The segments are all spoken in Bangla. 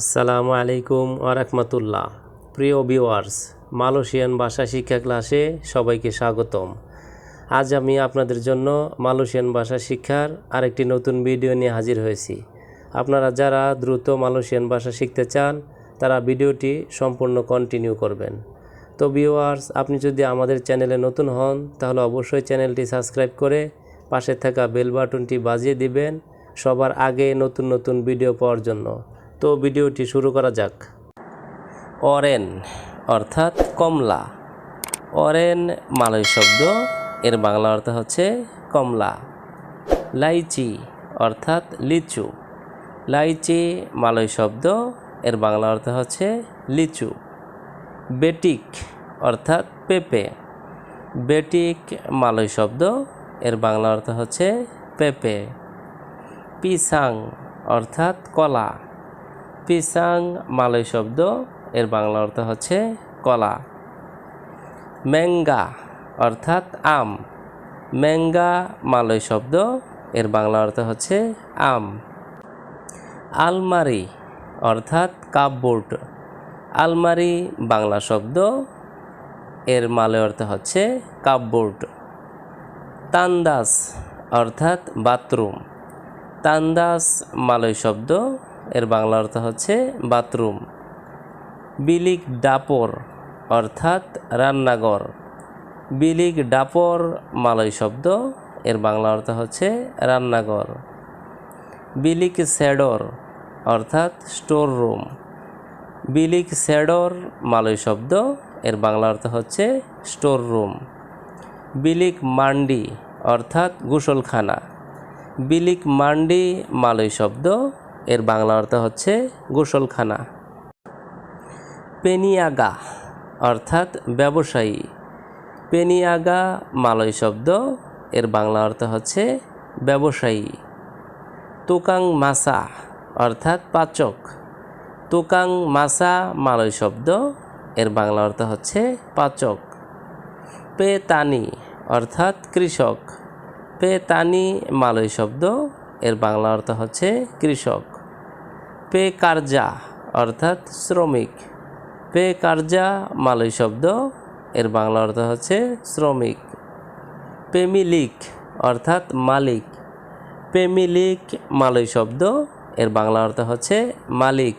আসসালামু আলাইকুম ওয়ারাহমাতুল্লাহ। প্রিয় ভিউয়ার্স, মালয়েশিয়ান ভাষা শিক্ষা ক্লাসে সবাইকে স্বাগতম। আজ আমি আপনাদের জন্য মালয়েশিয়ান ভাষা শিক্ষার আরেকটি নতুন ভিডিও নিয়ে হাজির হয়েছি। আপনারা যারা দ্রুত মালয়েশিয়ান ভাষা শিখতে চান তারা ভিডিওটি সম্পূর্ণ কন্টিনিউ করবেন। তো ভিউয়ার্স, আপনি যদি আমাদের চ্যানেলে নতুন হন তাহলে অবশ্যই চ্যানেলটি সাবস্ক্রাইব করে পাশে থাকা বেল বাটনটি বাজিয়ে দিবেন সবার আগে নতুন নতুন ভিডিও পাওয়ার জন্য। তো ভিডিওটি শুরু করা যাক। অরেন অর্থাৎ কমলা। অরেন মালয় শব্দ, এর বাংলা অর্থ হচ্ছে কমলা। লাইচি অর্থাৎ লিচু। লাইচি মালয় শব্দ, এর বাংলা অর্থ হচ্ছে লিচু। বেটিক অর্থাৎ পেঁপে। বেটিক মালয় শব্দ, এর বাংলা অর্থ হচ্ছে পেঁপে। পিসাং অর্থাৎ কলা। পিসাং মালয় শব্দ, এর বাংলা অর্থ হচ্ছে কলা। ম্যাঙ্গা অর্থাৎ আম। ম্যাঙ্গা মালয় শব্দ, এর বাংলা অর্থ হচ্ছে আম। আলমারি অর্থাৎ কাপবোর্ড। আলমারি বাংলা শব্দ, এর মালয় অর্থ হচ্ছে কাপবোর্ড। তান্দাস অর্থাৎ বাথরুম। তান্দাস মালয় শব্দ, এর বাংলা অর্থ হচ্ছে বাথরুম। বিলিক ডাপর অর্থাৎ রান্নাঘর। বিলিক ডাপর মালয় শব্দ, এর বাংলা অর্থ হচ্ছে রান্নাঘর। বিলিক স্যাডর অর্থাৎ স্টোর রুম। বিলিক স্যাডর মালয় শব্দ, এর বাংলা অর্থ হচ্ছে স্টোর রুম। বিলিক মান্ডি অর্থাৎ গোসলখানা। বিলিক মান্ডি মালয় শব্দ, এর বাংলা অর্থ হচ্ছে গোসলখানা। পেনিয়াগা অর্থাৎ ব্যবসায়ী। পেনিয়াগা মালয় শব্দ, এর বাংলা অর্থ হচ্ছে ব্যবসায়ী। তুকাং মাসা অর্থাৎ পাচক। তুকাং মাসা মালয় শব্দ, এর বাংলা অর্থ হচ্ছে পাচক। পেতানি অর্থাৎ কৃষক। পেতানি মালয় শব্দ, এর বাংলা অর্থ হচ্ছে কৃষক। পে কার্যা অর্থাৎ শ্রমিক। পে কার্যা মালয় শব্দ, এর বাংলা অর্থ হচ্ছে শ্রমিক। পেমিলিক অর্থাৎ মালিক। পেমিলিক মালয় শব্দ, এর বাংলা অর্থ হচ্ছে মালিক।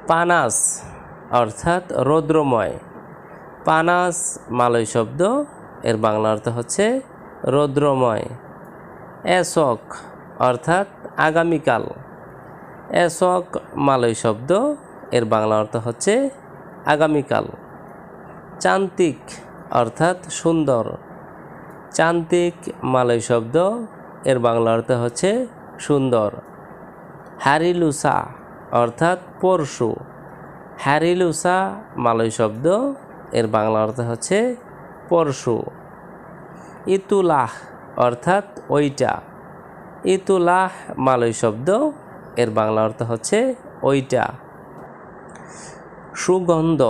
পানাস অর্থাৎ রৌদ্রময়। পানাস মালয় শব্দ, এর বাংলা অর্থ হচ্ছে রৌদ্রময়। এসক অর্থাৎ আগামীকাল। এসক মালয় শব্দ, এর বাংলা অর্থ হচ্ছে আগামীকাল। চান্তিক অর্থাৎ সুন্দর। চান্তিক মালয় শব্দ, এর বাংলা অর্থ হচ্ছে সুন্দর। হ্যারিলুসা অর্থাৎ পরশু। হ্যারিলুসা মালয় শব্দ, এর বাংলা অর্থ হচ্ছে পরশু। ইতুলাহ অর্থাৎ ওইটা। ইতুলাহ মালয় শব্দ, এর বাংলা অর্থ হচ্ছে ওইটা। সুগন্ধ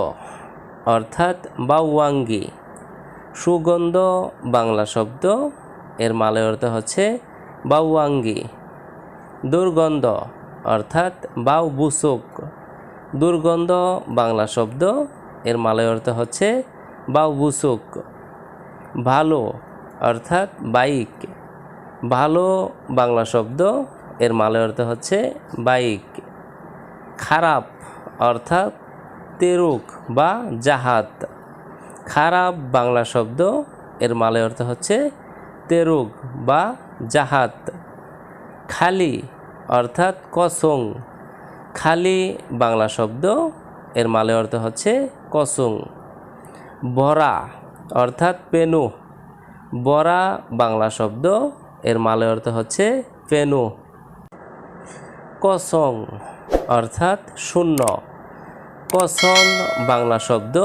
অর্থাৎ বাউয়াঙ্গি। সুগন্ধ বাংলা শব্দ, এর মালয় অর্থ হচ্ছে বাউয়াঙ্গি। দুর্গন্ধ অর্থাৎ বাউ বুসুক। দুর্গন্ধ বাংলা শব্দ, এর মালয় অর্থ হচ্ছে বাউ বুসুক। ভালো অর্থাৎ বাইক। ভালো বাংলা শব্দ, এর মালয় অর্থ হচ্ছে বাইক। খারাপ অর্থাৎ তেরুক বা জাহাজ। খারাপ বাংলা শব্দ, এর মালয় অর্থ হচ্ছে তেরুক বা জাহাজ। খালি অর্থাৎ কসং। খালি বাংলা শব্দ, এর মালয় অর্থ হচ্ছে কসং। বরা অর্থাৎ পেনু। বরা বাংলা শব্দ, এর মালয় অর্থ হচ্ছে পেনু। কসং অর্থাৎ শূন্য। কসং বাংলা শব্দ,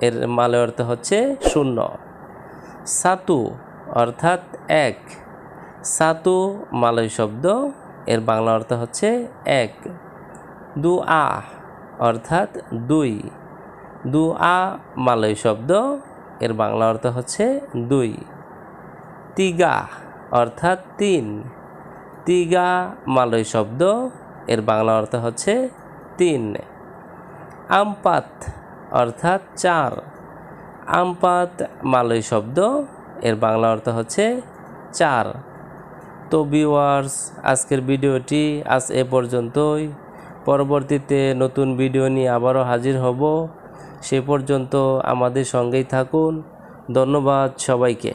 এর মালয় অর্থ হচ্ছে শূন্য। সাতু অর্থাৎ এক। সাতু মালয় শব্দ, এর বাংলা অর্থ হচ্ছে এক। দুআ অর্থাৎ দুই। দুআ মালয় শব্দ, এর বাংলা অর্থ হচ্ছে দুই। তিগা অর্থাৎ তিন। তিগা মালয় শব্দ, এর বাংলা অর্থ হচ্ছে 3। আমপাত অর্থাৎ 4। আমপাত মালয় শব্দ, এর বাংলা অর্থ হচ্ছে 4। তো ভিউয়ার্স, আজকের ভিডিওটি আজ এ পর্যন্তই। পরবর্তীতে নতুন ভিডিও নিয়ে আবারও হাজির হব। সে পর্যন্ত আমাদের সঙ্গেই থাকুন। ধন্যবাদ সবাইকে।